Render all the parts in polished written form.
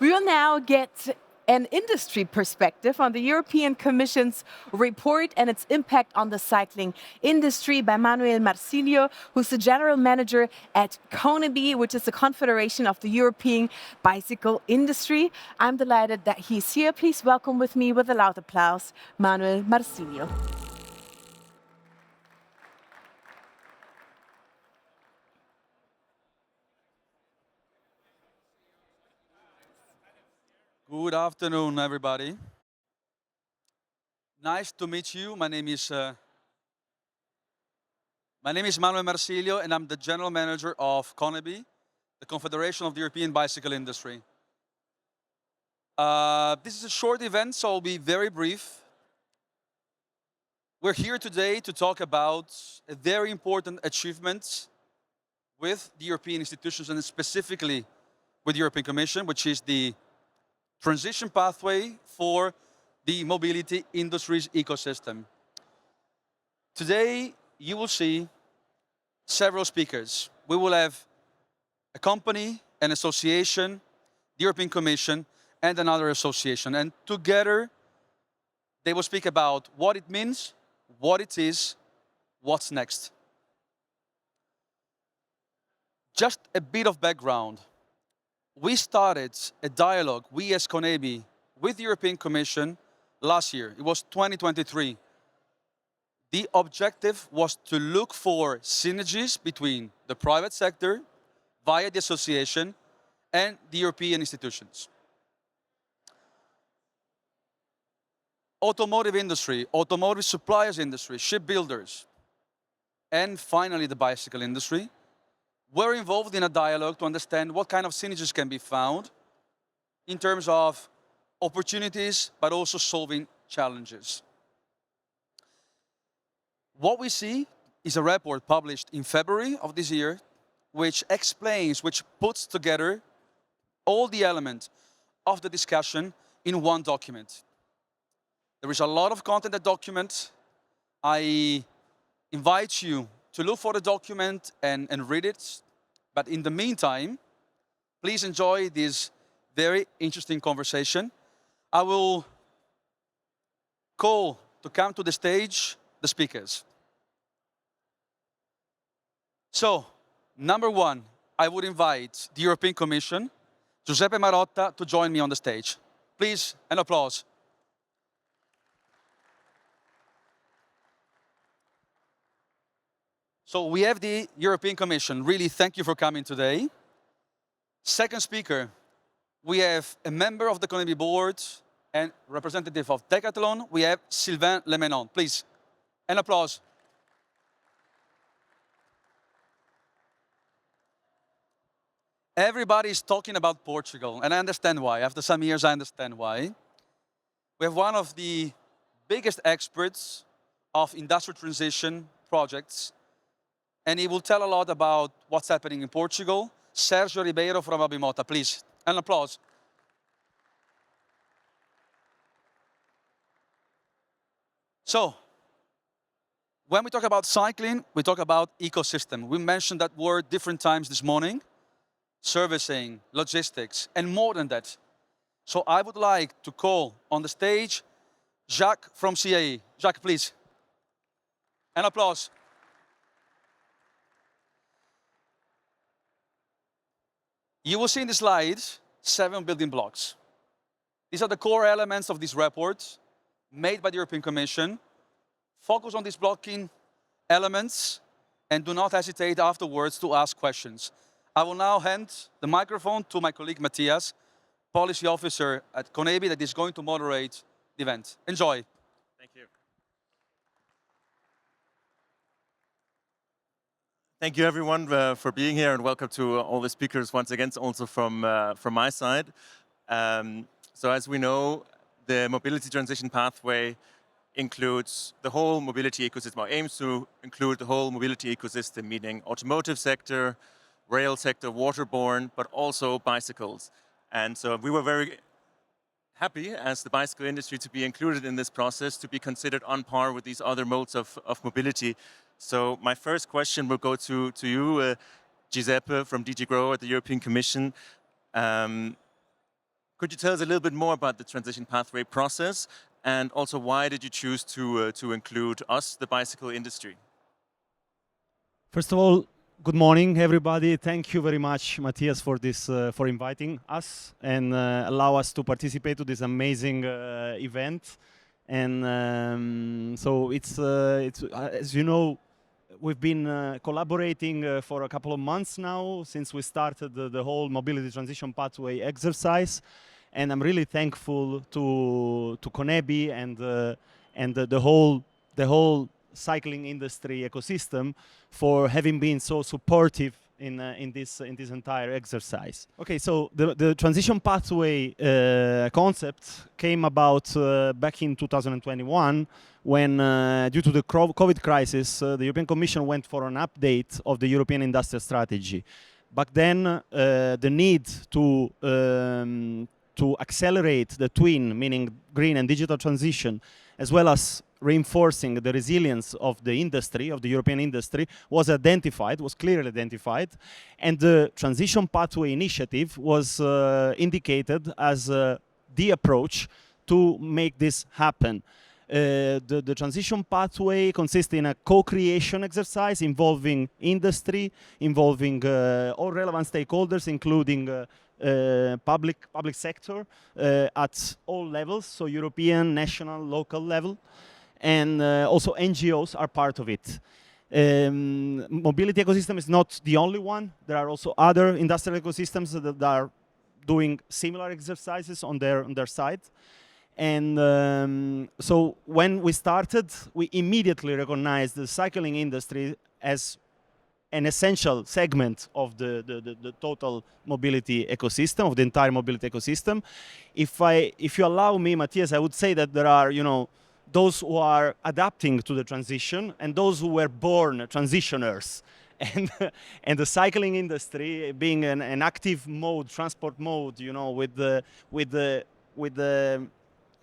We will now get an industry perspective on the European Commission's report and its impact on the cycling industry by Manuel Marsilio, who's the general manager at CONEBI, which is the Confederation of the European Bicycle Industry. I'm delighted that he's here. Please welcome with me with a loud applause, Manuel Marsilio. Good afternoon, everybody. Nice to meet you. My name is Manuel Marsilio, and I'm the general manager of CONEBI, the Confederation of the European Bicycle Industry. This is a short event, so I'll be very brief. We're here today to talk about a very important achievement with the European institutions and specifically with the European Commission, which is the transition pathway for the mobility industry's ecosystem. Today, you will see several speakers. We will have a company, an association, the European Commission, and another association. And together, they will speak about what it means, what it is, what's next. Just a bit of background. We started a dialogue, we as CONEBI, with the European Commission last year. It was 2023. The objective was to look for synergies between the private sector, via the association, and the European institutions. Automotive industry, automotive suppliers industry, shipbuilders, and finally the bicycle industry were involved in a dialogue to understand what kind of synergies can be found in terms of opportunities, but also solving challenges. What we see is a report published in February of this year, which explains, which puts together all the elements of the discussion in one document. There is a lot of content in that document. I invite you to look for the document and read it. But in the meantime, please enjoy this very interesting conversation. I will call to come to the stage the speakers. So, number one, I would invite the European Commission, Giuseppe Marotta, to join me on the stage. Please, an applause. So we have the European Commission. Really, thank you for coming today. Second speaker, we have a member of the CONEBI board and representative of Decathlon. We have Sylvain Lemenon. Please, an applause. Everybody is talking about Portugal, and I understand why. After some years, I understand why. We have one of the biggest experts of industrial transition projects, and he will tell a lot about what's happening in Portugal. Sergio Ribeiro from Abimota, please, an applause. So, when we talk about cycling, we talk about ecosystem. We mentioned that word different times this morning. Servicing, logistics, and more than that. So I would like to call on the stage Jacques from CAE. Jacques, please. An applause. You will see in the slides 7 building blocks. These are the core elements of this report made by the European Commission. Focus on these blocking elements and do not hesitate afterwards to ask questions. I will now hand the microphone to my colleague Matthias, policy officer at CONEBI, that is going to moderate the event. Enjoy. Thank you. Thank you, everyone, for being here, and welcome to all the speakers once again, also from my side. So as we know, the mobility transition pathway includes the whole mobility ecosystem, or aims to include the whole mobility ecosystem, meaning automotive sector, rail sector, waterborne, but also bicycles. And so we were very happy as the bicycle industry to be included in this process, to be considered on par with these other modes of mobility. So my first question will go to you, Giuseppe from DG Grow at the European Commission. Could you tell us a little bit more about the transition pathway process, and also why did you choose to include us, the bicycle industry? First of all, good morning, everybody. Thank you very much, Matthias, for this, for inviting us and allow us to participate to this amazing event. And so it's as you know, we've been collaborating for a couple of months now since we started the whole mobility transition pathway exercise, and I'm really thankful to CONEBI and the whole cycling industry ecosystem for having been so supportive in this entire exercise. Okay, so the transition pathway concept came about back in 2021 when, due to the COVID crisis, the European Commission went for an update of the European industrial strategy. Back then, the need to accelerate the twin, meaning green and digital transition, as well as reinforcing the resilience of the industry, of the European industry, was clearly identified, and the Transition Pathway Initiative was indicated as the approach to make this happen. The transition pathway consists in a co-creation exercise involving industry, involving all relevant stakeholders, including public sector at all levels, so European, national, local level, and also NGOs are part of it. Mobility ecosystem is not the only one. There are also other industrial ecosystems that are doing similar exercises on their side. And so when we started, we immediately recognized the cycling industry as an essential segment of the total mobility ecosystem, of the entire mobility ecosystem. If you allow me, Matthias, I would say that there are, those who are adapting to the transition and those who were born transitioners. And the cycling industry being an active mode, transport mode, with the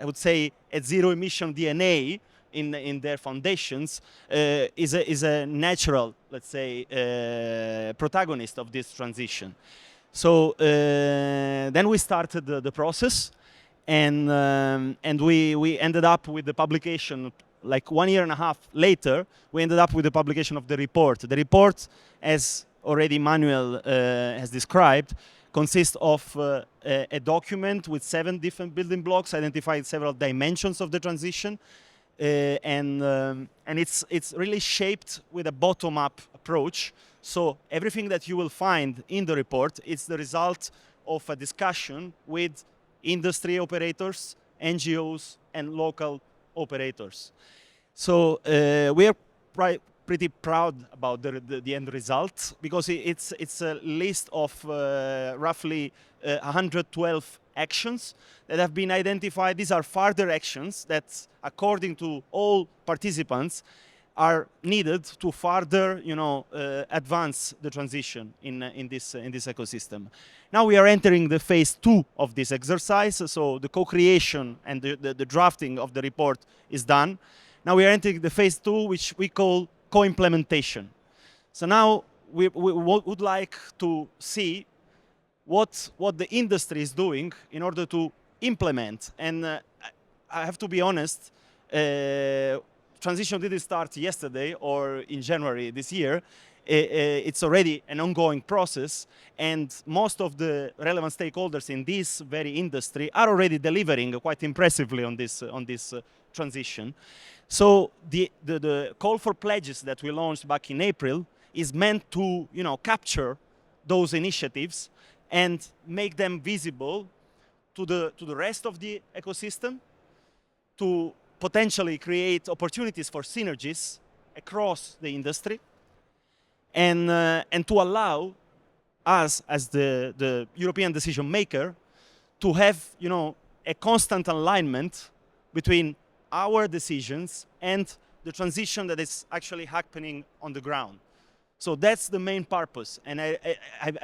I would say a zero emission DNA in their foundations, is a natural, let's say, protagonist of this transition. So then we started the process, and we ended up with the publication, like 1.5 years later, we ended up with the publication of the report. The report, as already Manuel has described, consists of a document with 7 different building blocks, identifying several dimensions of the transition, and it's really shaped with a bottom-up approach. So everything that you will find in the report is the result of a discussion with industry operators, NGOs, and local operators. So we are pretty proud about the end result, because it's a list of roughly 112 actions that have been identified. These are further actions that, according to all participants, are needed to further, advance the transition in this ecosystem. Now we are entering the phase 2 of this exercise. So the co-creation and the drafting of the report is done. Now we are entering the phase 2, which we call co-implementation. So now we would like to see what the industry is doing in order to implement. And I have to be honest, transition didn't start yesterday or in January this year. It's already an ongoing process, and most of the relevant stakeholders in this very industry are already delivering quite impressively on this transition. So the call for pledges that we launched back in April is meant to capture those initiatives and make them visible to the rest of the ecosystem, to potentially create opportunities for synergies across the industry, and to allow us as the European decision maker to have a constant alignment between our decisions and the transition that is actually happening on the ground. So that's the main purpose. And I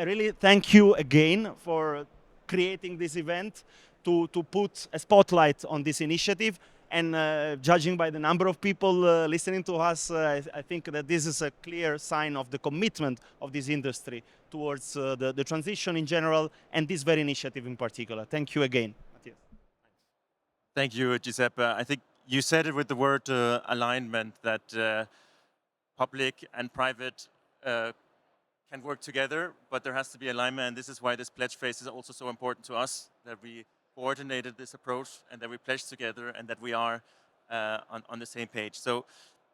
really thank you again for creating this event to put a spotlight on this initiative. And judging by the number of people listening to us, I think that this is a clear sign of the commitment of this industry towards the transition in general and this very initiative in particular. Thank you again, Matthias. Thank you, Giuseppe. I think you said it with the word alignment, that public and private can work together, but there has to be alignment, and this is why this pledge phase is also so important to us, that we coordinated this approach and that we pledged together and that we are on the same page. So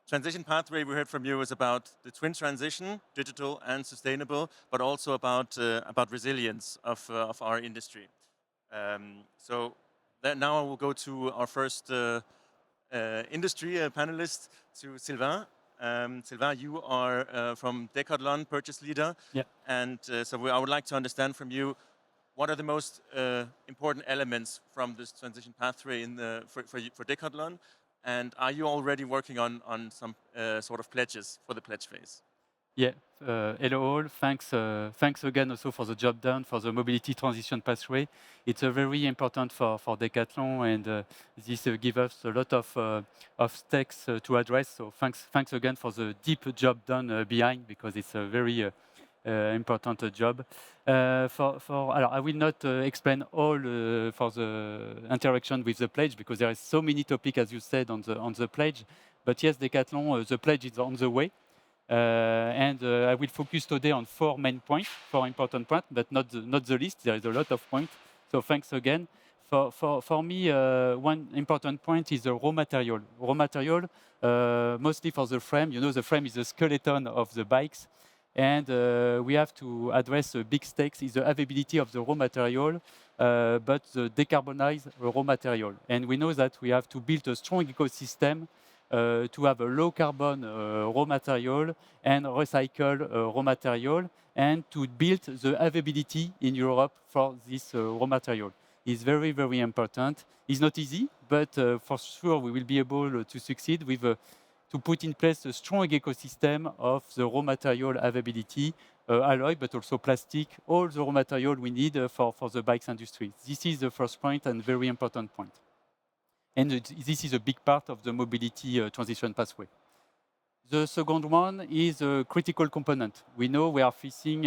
transition pathway we heard from you is about the twin transition, digital and sustainable, but also about resilience of our industry. So now I will go to our first industry panelist, to Sylvain. Sylvain, you are from Decathlon, purchase leader. Yeah. And so I would like to understand from you, what are the most important elements from this transition pathway for Decathlon? And are you already working on some sort of pledges for the pledge phase? Yeah, hello all. Thanks again also for the job done for the mobility transition pathway. It's very important for Decathlon, and this gives us a lot of stakes to address. So thanks again for the deep job done behind, because it's a very important job. I will not explain all for the interaction with the pledge, because there is so many topics, as you said, on the pledge. But yes, Decathlon, the pledge is on the way. I will focus today on four main points, four important points, but not the least. There is a lot of points. So thanks again. For me, one important point is the raw material. Raw material, mostly for the frame. You know, the frame is the skeleton of the bikes. And we have to address big stakes is the availability of the raw material, but the decarbonized raw material. And we know that we have to build a strong ecosystem to have a low carbon raw material and recycle raw material, and to build the availability in Europe for this raw material is very, very important. It's not easy, but for sure we will be able to succeed with to put in place a strong ecosystem of the raw material availability, alloy, but also plastic, all the raw material we need for the bikes industry. This is the first point and very important point. And this is a big part of the mobility transition pathway. The second one is a critical component. We know we are facing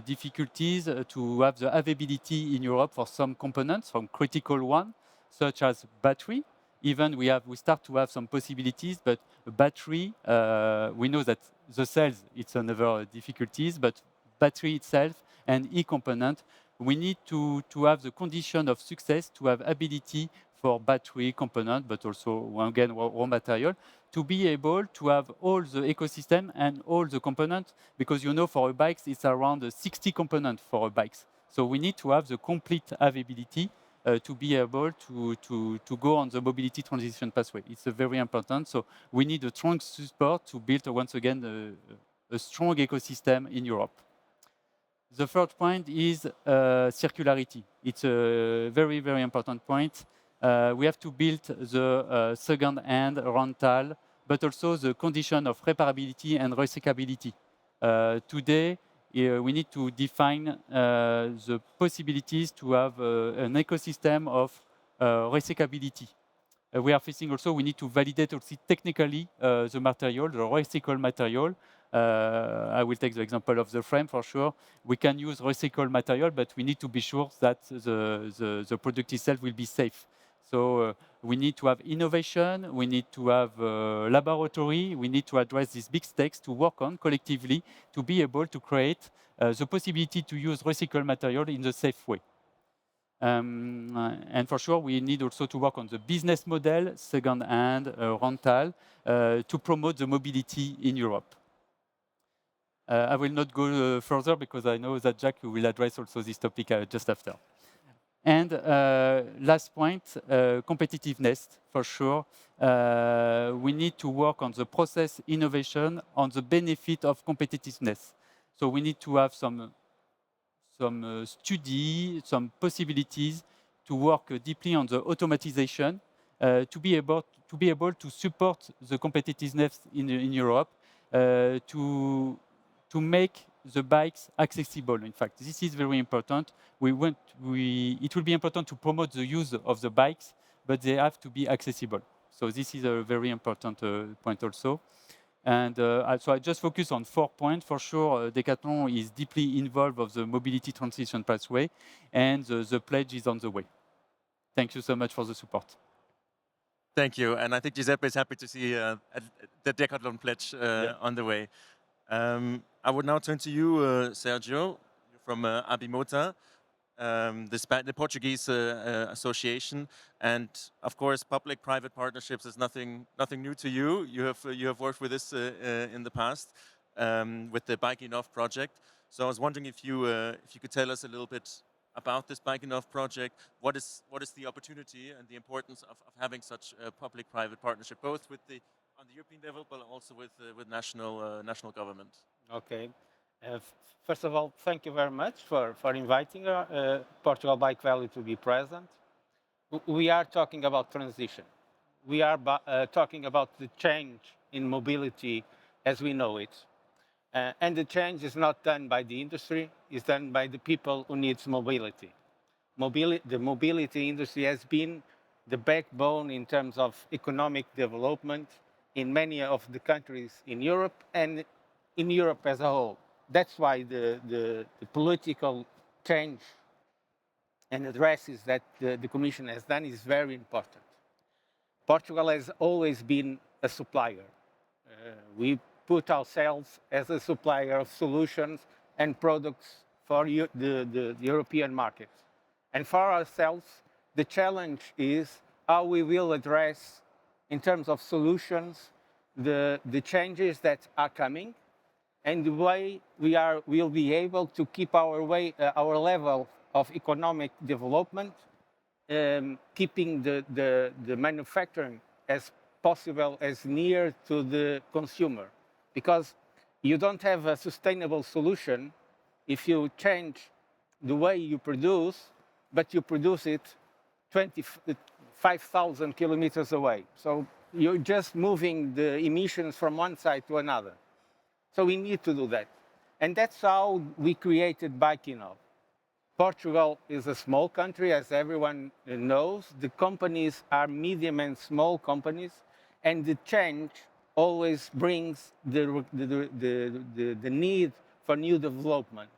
difficulties to have the availability in Europe for some components, some critical ones, such as battery. Even we start to have some possibilities, but battery, we know that the cells, it's another difficulties, but battery itself and e-component, we need to have the condition of success to have ability for battery component, but also, again, raw material, to be able to have all the ecosystem and all the components, because you know for a bike, it's around 60 components for a bike. So we need to have the complete availability to be able to go on the mobility transition pathway. It's very important. So we need a strong support to build, once again, a strong ecosystem in Europe. The third point is circularity. It's a very, very important point. We have to build the second-hand rental, but also the condition of reparability and recyclability. Today, we need to define the possibilities to have an ecosystem of recyclability. We are facing also, we need to validate also technically the material, the recycled material. I will take the example of the frame for sure. We can use recycled material, but we need to be sure that the product itself will be safe. So we need to have innovation, we need to have laboratory, we need to address these big stakes to work on collectively to be able to create the possibility to use recycled material in a safe way. And for sure, we need also to work on the business model, second-hand, rental, to promote the mobility in Europe. I will not go further because I know that Jack will address also this topic just after. And last point, competitiveness, for sure. We need to work on the process innovation, on the benefit of competitiveness. So we need to have some study, some possibilities to work deeply on the automatization, to be able to support the competitiveness in Europe, to make the bikes accessible. In fact, this is very important. It will be important to promote the use of the bikes, but they have to be accessible. So this is a very important point also. And so I just focus on 4 points. For sure, Decathlon is deeply involved of the mobility transition pathway, and the pledge is on the way. Thank you so much for the support. Thank you. And I think Giuseppe is happy to see the Decathlon pledge on the way. I would now turn to you, Sergio, from Abimota, the Portuguese association. And of course, public-private partnerships is nothing new to you. You have worked with this in the past with the Biking Off project. So I was wondering if you could tell us a little bit about this Biking Off project. What is the opportunity and the importance of having such a public-private partnership, both with on the European level, but also with national government? Okay. First of all, thank you very much for inviting Portugal Bike Valley to be present. We are talking about transition. We are talking about the change in mobility as we know it. And the change is not done by the industry, it's done by the people who needs mobility. The mobility industry has been the backbone in terms of economic development in many of the countries in Europe and in Europe as a whole. That's why the political change and addresses that the Commission has done is very important. Portugal has always been a supplier. We put ourselves as a supplier of solutions and products for the European market. And for ourselves, the challenge is how we will address, in terms of solutions, the changes that are coming, and the way we will be able to keep our level of economic development, keeping the manufacturing as possible as near to the consumer. Because you don't have a sustainable solution if you change the way you produce, but you produce it 25,000 kilometers away. So you're just moving the emissions from one side to another. So we need to do that. And that's how we created Biking Off. Portugal is a small country, as everyone knows. The companies are medium and small companies, and the change always brings the need for new development.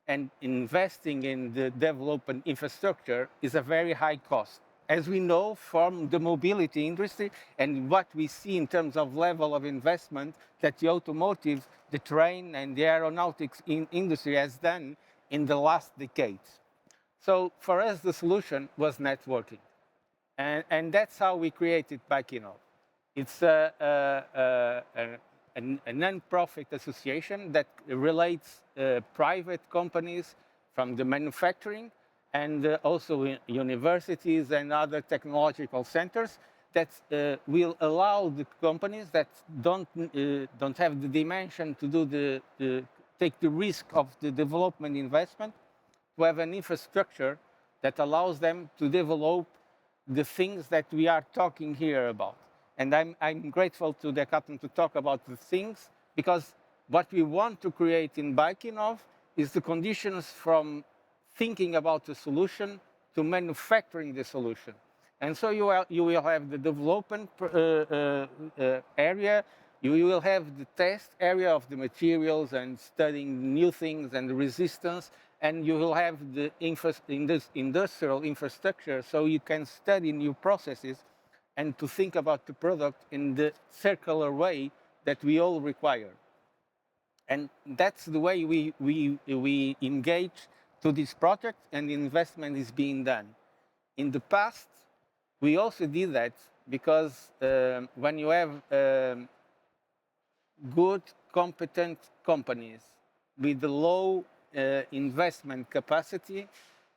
And investing in the development infrastructure is a very high cost. As we know from the mobility industry and what we see in terms of level of investment that the automotive, the train and the aeronautics industry has done in the last decades. So for us, the solution was networking. And that's how we created Biking Off. It's a non-profit association that relates private companies from the manufacturing and also universities and other technological centers that will allow the companies that don't have the dimension to take the risk of the development investment to have an infrastructure that allows them to develop the things that we are talking here about. And I'm grateful to Decathlon to talk about the things, because what we want to create in Biking Off is the conditions from thinking about the solution to manufacturing the solution. And so you will have the development area, you will have the test area of the materials and studying new things and resistance, and you will have the industrial infrastructure, so you can study new processes and to think about the product in the circular way that we all require. And that's the way we engage to this project, and the investment is being done. In the past, we also did that because when you have good, competent companies with the low investment capacity,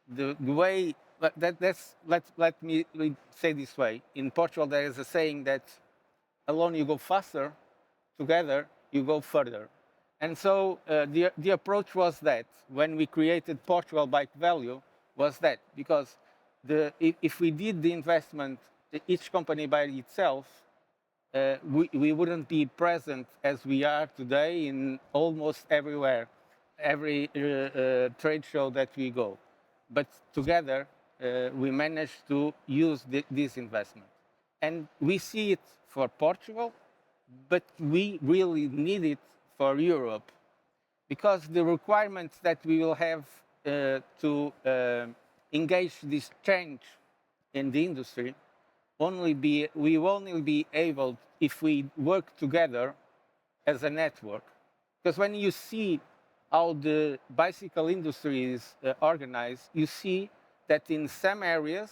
the way, let me say this way. In Portugal, there is a saying that alone you go faster, together you go further. And so the approach was that when we created Portugal Bike Value was that, because if we did the investment, each company by itself, we wouldn't be present as we are today in almost everywhere, every trade show that we go. But together, we managed to use this investment. And we see it for Portugal, but we really need it for Europe because the requirements that we will have to engage this change in the industry we will only be able if we work together as a network. Because when you see how the bicycle industry is organized, you see that in some areas,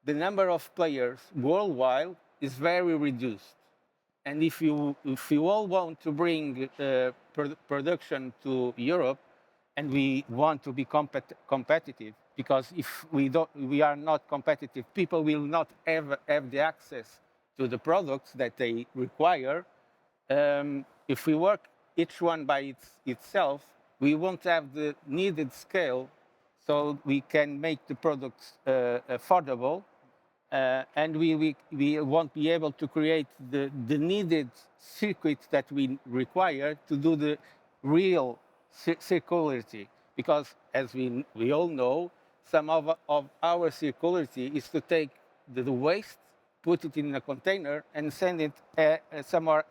the number of players worldwide is very reduced. And if you all want to bring production to Europe, and we want to be competitive, because if we are not competitive, people will not have the access to the products that they require. If we work each one by itself, we won't have the needed scale so we can make the products affordable, and we won't be able to create the needed circuits that we require to do the real circularity. Because as we all know, some of our circularity is to take the waste, put it in a container, and send it somewhere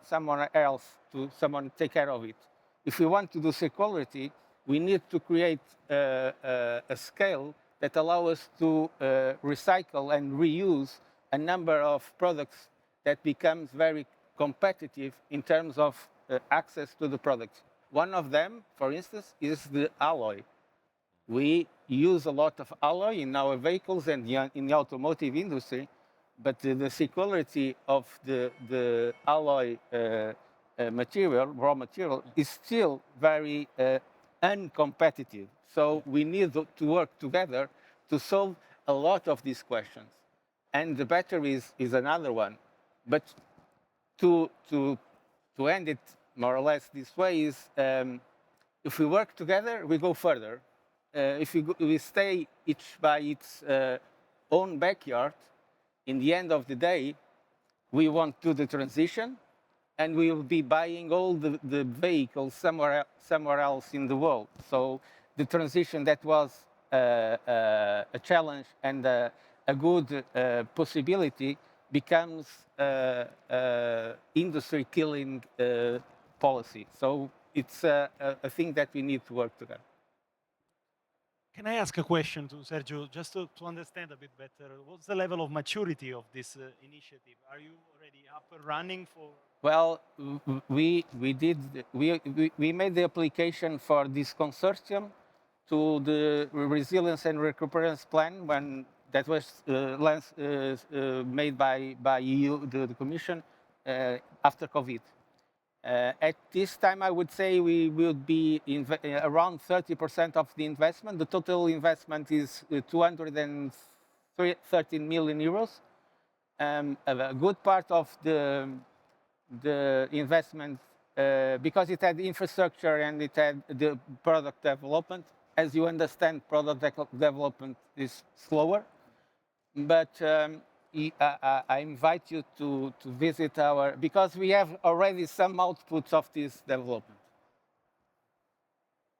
else to someone take care of it. If we want to do circularity, we need to create a scale that allows us to recycle and reuse a number of products that becomes very competitive in terms of access to the products. One of them, for instance, is the alloy. We use a lot of alloy in our vehicles and in the automotive industry, but the circularity of the alloy material, raw material, is still very uncompetitive. So we need to work together to solve a lot of these questions. And the battery is another one. But to end it more or less this way is, if we work together, we go further. If we stay each by its own backyard, in the end of the day, we won't do the transition, and we will be buying all the vehicles somewhere else in the world. So the transition that was a challenge and a good possibility becomes industry-killing policy. So it's a thing that we need to work together. Can I ask a question to Sergio, just to understand a bit better? What's the level of maturity of this initiative? Are you already up and running for? Well, we made the application for this consortium to the Resilience and Recuperations Plan when that was made by EU, the Commission, after COVID. At this time, I would say we will be around 30% of the investment. The total investment is 213 million euros. A good part of the investment, because it had infrastructure and it had the product development. As you understand, product development is slower. But I invite you to visit because we have already some outputs of this development.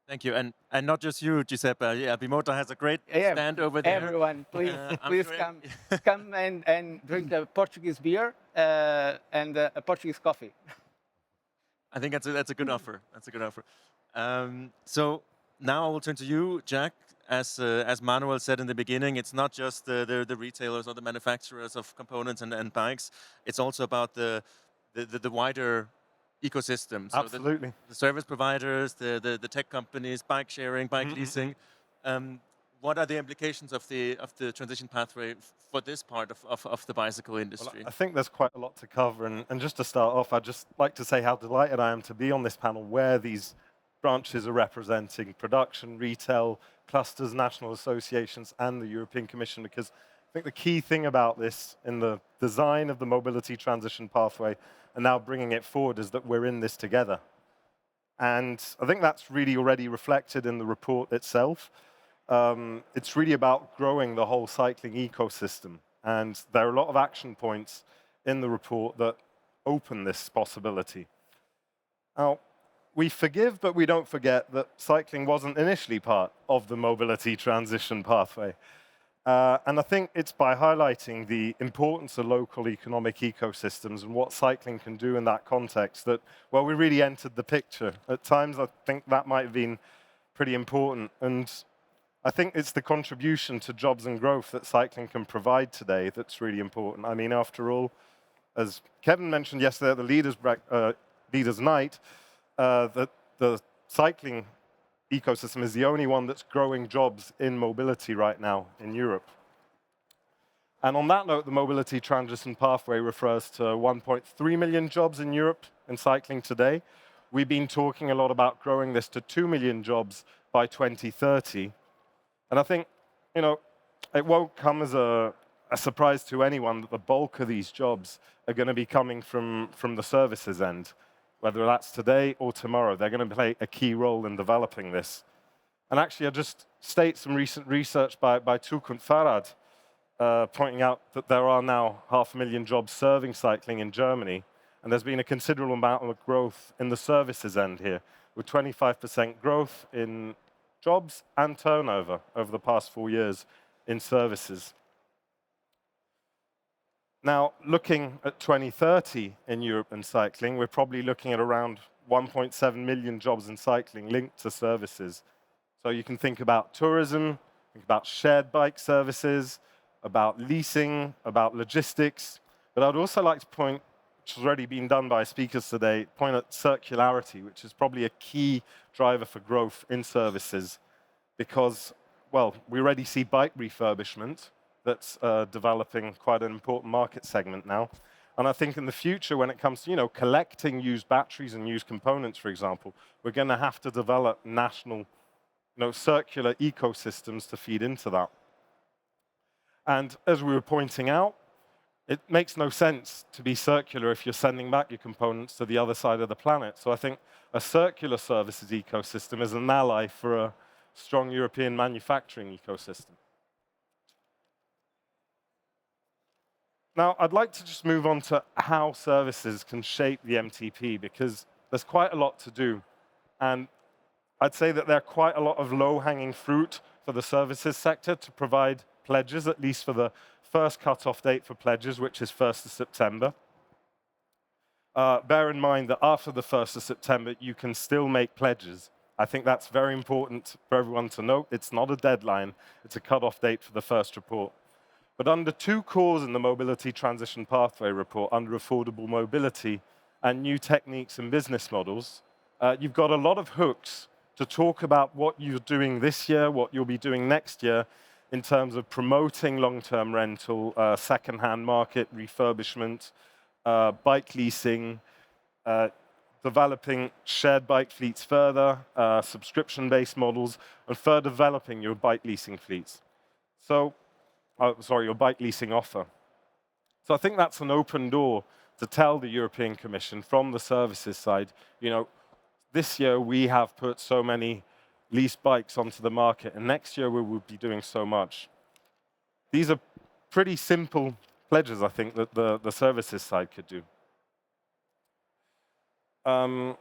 Thank you, and not just you, Giuseppe. Yeah, Bimota has a great stand over there. Everyone, please, please come and drink a Portuguese beer and a Portuguese coffee. I think that's a good offer. That's a good offer. So now I will turn to you, Jack. As Manuel said in the beginning, it's not just the retailers or the manufacturers of components and bikes. It's also about the wider ecosystem. So Absolutely. The service providers, the tech companies, bike sharing, bike leasing. What are the implications of the transition pathway for this part of the bicycle industry? Well, I think there's quite a lot to cover. And just to start off, I'd just like to say how delighted I am to be on this panel where these branches are representing production, retail, clusters, national associations, and the European Commission, because I think the key thing about this in the design of the mobility transition pathway and now bringing it forward is that we're in this together. And I think that's really already reflected in the report itself. It's really about growing the whole cycling ecosystem. And there are a lot of action points in the report that open this possibility. Now, we forgive, but we don't forget that cycling wasn't initially part of the mobility transition pathway. And I think it's by highlighting the importance of local economic ecosystems and what cycling can do in that context that, well, we really entered the picture. At times, I think that might have been pretty important. And I think it's the contribution to jobs and growth that cycling can provide today that's really important. I mean, after all, as Kevin mentioned yesterday at the Leaders' Night, that the cycling ecosystem is the only one that's growing jobs in mobility right now in Europe. And on that note, the mobility transition pathway refers to 1.3 million jobs in Europe in cycling today. We've been talking a lot about growing this to 2 million jobs by 2030. And I think, you know, it won't come as a surprise to anyone that the bulk of these jobs are going to be coming from the services end. Whether that's today or tomorrow, they're going to play a key role in developing this. And actually, I'll just state some recent research by Tug und Fahrrad, pointing out that there are now 500,000 jobs serving cycling in Germany, and there's been a considerable amount of growth in the services end here, with 25% growth in jobs and turnover over the past 4 years in services. Now, looking at 2030 in Europe and cycling, we're probably looking at around 1.7 million jobs in cycling linked to services. So you can think about tourism, think about shared bike services, about leasing, about logistics. But I'd also like to point, which has already been done by speakers today, point at circularity, which is probably a key driver for growth in services because, well, we already see bike refurbishment that's developing quite an important market segment now. And I think in the future, when it comes to, you know, collecting used batteries and used components, for example, we're going to have to develop national, you know, circular ecosystems to feed into that. And as we were pointing out, it makes no sense to be circular if you're sending back your components to the other side of the planet. So I think a circular services ecosystem is an ally for a strong European manufacturing ecosystem. Now, I'd like to just move on to how services can shape the MTP, because there's quite a lot to do. And I'd say that there are quite a lot of low-hanging fruit for the services sector to provide pledges, at least for the first cut-off date for pledges, which is 1st of September. Bear in mind that after the 1st of September, you can still make pledges. I think that's very important for everyone to note. It's not a deadline. It's a cut-off date for the first report. But under two cores in the Mobility Transition Pathway report, under affordable mobility and new techniques and business models, you've got a lot of hooks to talk about what you're doing this year, what you'll be doing next year, in terms of promoting long-term rental, second-hand market, refurbishment, bike leasing, developing shared bike fleets further, subscription-based models, and further developing your bike leasing fleets. So, your bike leasing offer. So I think that's an open door to tell the European Commission from the services side, you know, this year we have put so many leased bikes onto the market, and next year we will be doing so much. These are pretty simple pledges, I think, that the services side could do. And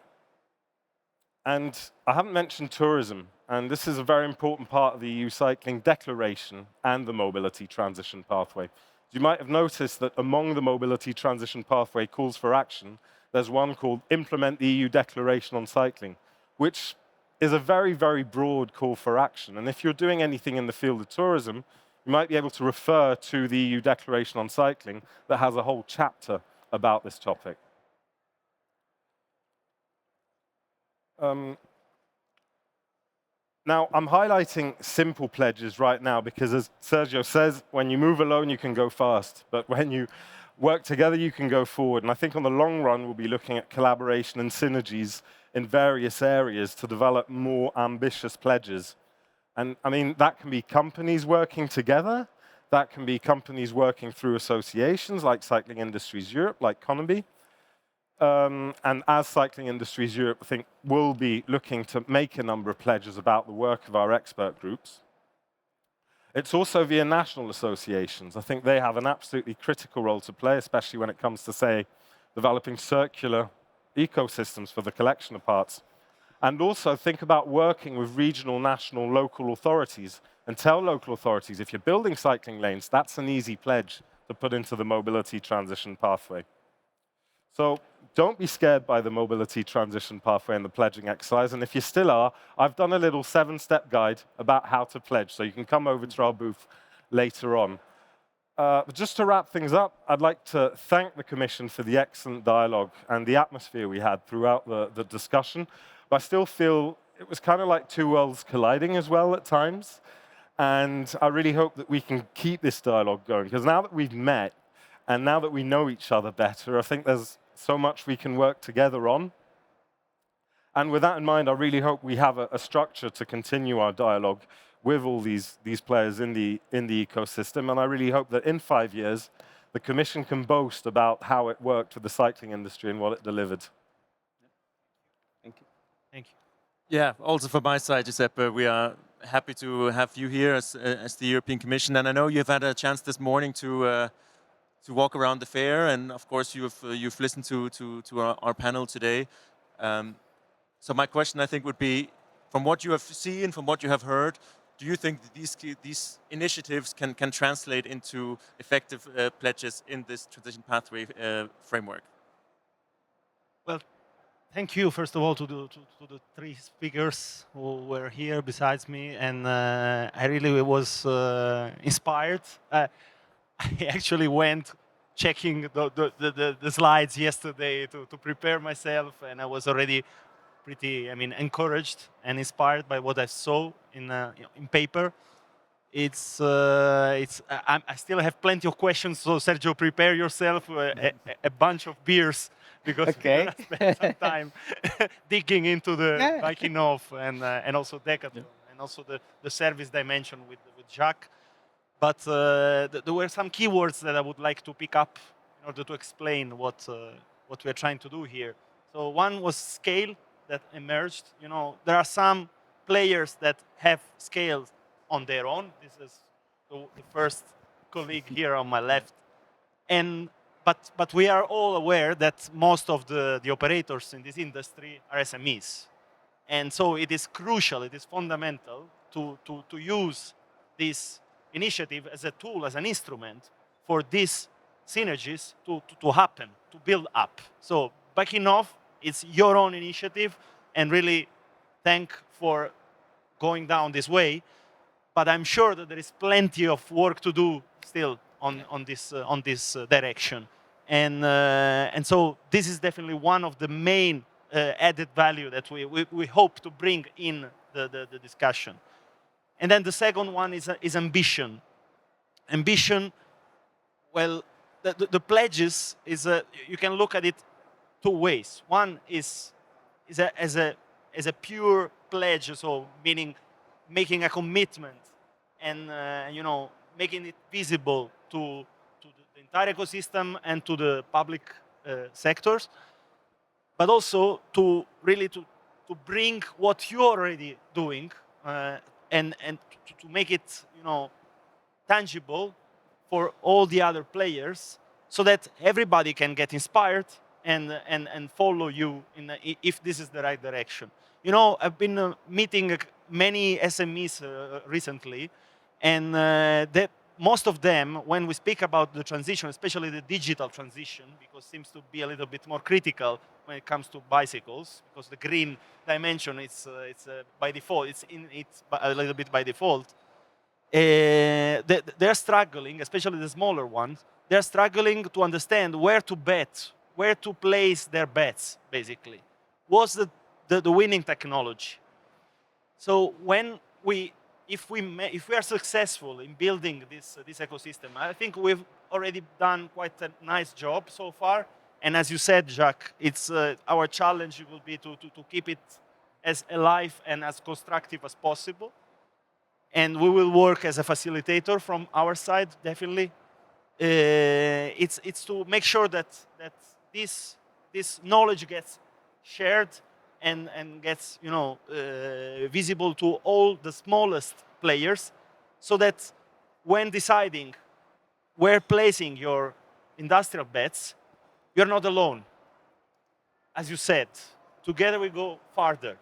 I haven't mentioned tourism, and this is a very important part of the EU Cycling Declaration and the Mobility Transition Pathway. You might have noticed that among the Mobility Transition Pathway calls for action, there's one called Implement the EU Declaration on Cycling, which is a very, very broad call for action. And if you're doing anything in the field of tourism, you might be able to refer to the EU Declaration on Cycling that has a whole chapter about this topic. Now, I'm highlighting simple pledges right now because, as Sergio says, when you move alone, you can go fast. But when you work together, you can go forward. And I think on the long run, we'll be looking at collaboration and synergies in various areas to develop more ambitious pledges. And I mean, that can be companies working together. That can be companies working through associations like Cycling Industries Europe, like CONEBI. And as Cycling Industries Europe, I think, will be looking to make a number of pledges about the work of our expert groups. It's also via national associations. I think they have an absolutely critical role to play, especially when it comes to, say, developing circular ecosystems for the collection of parts. And also think about working with regional, national, local authorities and tell local authorities, if you're building cycling lanes, that's an easy pledge to put into the mobility transition pathway. So don't be scared by the mobility transition pathway and the pledging exercise. And if you still are, I've done a little 7-step guide about how to pledge. So you can come over to our booth later on. But just to wrap things up, I'd like to thank the Commission for the excellent dialogue and the atmosphere we had throughout the discussion. But I still feel it was kind of like two worlds colliding as well at times. And I really hope that we can keep this dialogue going, because now that we've met and now that we know each other better, I think there's so much we can work together on. And with that in mind, I really hope we have a structure to continue our dialogue with all these players in the ecosystem. And I really hope that in 5 years, the Commission can boast about how it worked with the cycling industry and what it delivered. Thank you. Thank you. Yeah, also from my side, Giuseppe, we are happy to have you here as the European Commission. And I know you've had a chance this morning to walk around the fair, and of course you've listened to our panel today. So my question, I think, would be, from what you have seen, from what you have heard, do you think that these initiatives can translate into effective pledges in this transition pathway framework? Well, thank you, first of all, to the three speakers who were here besides me, and I really was inspired. I actually went checking the slides yesterday to prepare myself, and I was already pretty, encouraged and inspired by what I saw in paper. I still have plenty of questions, so Sergio, prepare yourself a bunch of beers, because Okay. we're gonna spend some time digging into the biking off and also Decathlon, and also the service dimension with Jacques. But there were some keywords that I would like to pick up in order to explain what we're trying to do here. So one was scale that emerged. There are some players that have scale on their own. This is the first colleague here on my left. But we are all aware that most of the operators in this industry are SMEs. And so it is crucial, it is fundamental to use this initiative as a tool, as an instrument for these synergies to happen, to build up. So backing off, it's your own initiative, and really thank for going down this way. But I'm sure that there is plenty of work to do still on this direction. And so this is definitely one of the main added value that we hope to bring in the discussion. And then the second one is ambition. Ambition, well, the pledges you can look at it two ways. One is as a pure pledge, so meaning making a commitment and making it visible to the entire ecosystem and to the public sectors, but also to really to bring what you're already doing and to make it tangible for all the other players, so that everybody can get inspired and follow you if this is the right direction. I've been meeting many SMEs recently, and that most of them, when we speak about the transition, especially the digital transition, because it seems to be a little bit more critical when it comes to bicycles, because the green dimension it's by default, it's a little bit by default. They're struggling, especially the smaller ones. They're struggling to understand where to bet, where to place their bets, basically. What's the winning technology? So if we are successful in building this ecosystem, I think we've already done quite a nice job so far. And as you said, Jacques, it's our challenge will be to keep it as alive and as constructive as possible. And we will work as a facilitator from our side, definitely. It's to make sure that this knowledge gets shared and gets visible to all the smallest players, so that when deciding where placing your industrial bets, you're not alone. As you said, together we go farther.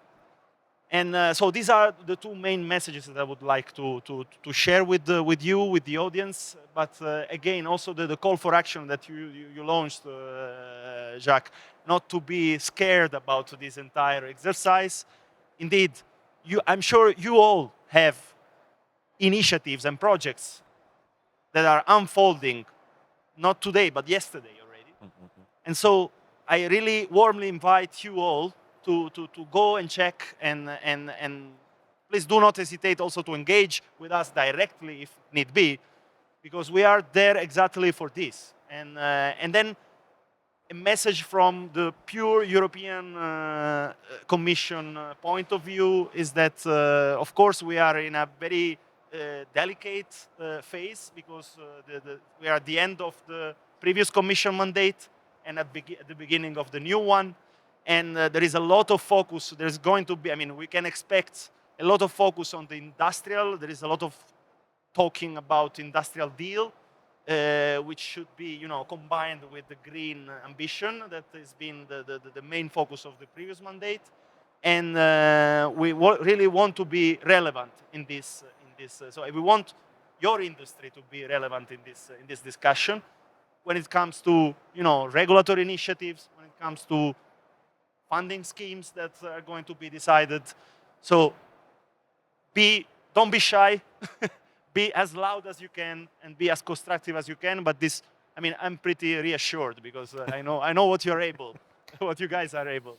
And so these are the two main messages that I would like to share with you, with the audience. But again, also the call for action that you launched, Jacques, not to be scared about this entire exercise. Indeed, I'm sure you all have initiatives and projects that are unfolding, not today, but yesterday already. And so I really warmly invite you all to go and check, and please do not hesitate also to engage with us directly if need be, because we are there exactly for this. And then a message from the pure European Commission point of view is that, of course, we are in a very delicate phase, because we are at the end of the previous Commission mandate and at the beginning of the new one. And there is a lot of focus. There's going to be, I mean, we can expect a lot of focus on the industrial. There is a lot of talking about industrial deal, which should be, combined with the green ambition that has been the main focus of the previous mandate. And we really want to be relevant in this. So we want your industry to be relevant in this discussion when it comes to, regulatory initiatives, when it comes to funding schemes that are going to be decided. So don't be shy, be as loud as you can, and be as constructive as you can. But this, I mean, I'm pretty reassured, because I know what you're able, what you guys are able.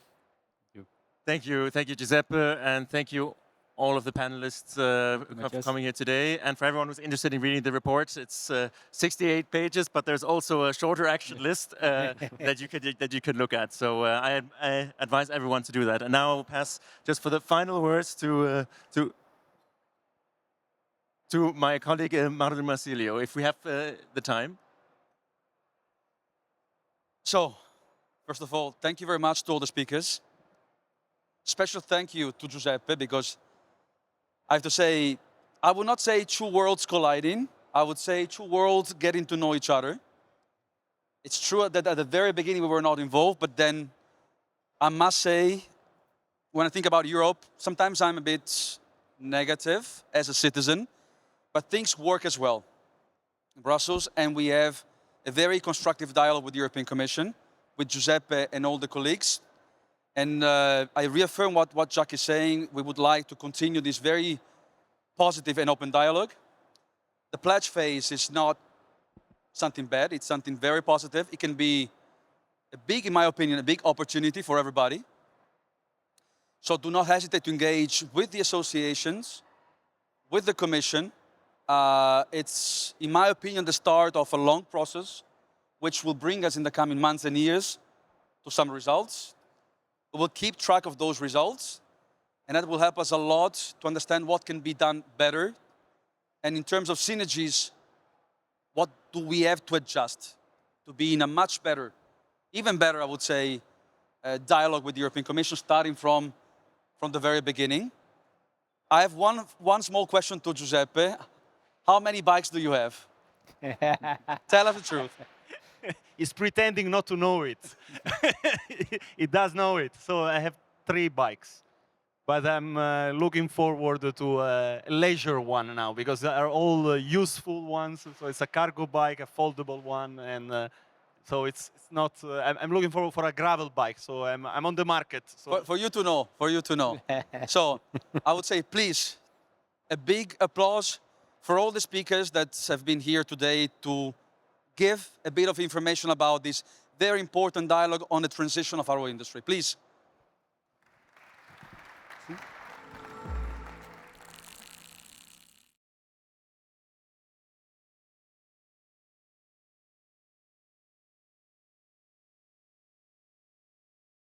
Thank you, Giuseppe, and thank you all of the panelists for coming here today, and for everyone who's interested in reading the report. It's 68 pages, but there's also a shorter action list that you can look at. So I advise everyone to do that. And now I'll pass just for the final words to my colleague Mario Marsilio, if we have the time. So, first of all, thank you very much to all the speakers. Special thank you to Giuseppe, because I have to say, I would not say two worlds colliding. I would say two worlds getting to know each other. It's true that at the very beginning we were not involved, but then I must say, when I think about Europe, sometimes I'm a bit negative as a citizen, but things work as well in Brussels, and we have a very constructive dialogue with the European Commission, with Giuseppe and all the colleagues. And I reaffirm what Jacques is saying. We would like to continue this very positive and open dialogue. The pledge phase is not something bad. It's something very positive. It can be in my opinion, a big opportunity for everybody. So do not hesitate to engage with the associations, with the Commission. It's, in my opinion, the start of a long process, which will bring us in the coming months and years to some results. We will keep track of those results, and that will help us a lot to understand what can be done better. And in terms of synergies, what do we have to adjust to be in a much better, even better, I would say, dialogue with the European Commission, starting from the very beginning. I have one small question to Giuseppe. How many bikes do you have? Tell us the truth. He's pretending not to know it. He does know it. So I have 3 bikes. But I'm looking forward to a leisure one now, because they are all useful ones. So it's a cargo bike, a foldable one, and so it's not. I'm looking forward for a gravel bike. So I'm on the market. So For you to know, So I would say, please, a big applause for all the speakers that have been here today to give a bit of information about this very important dialogue on the transition of our industry. Please.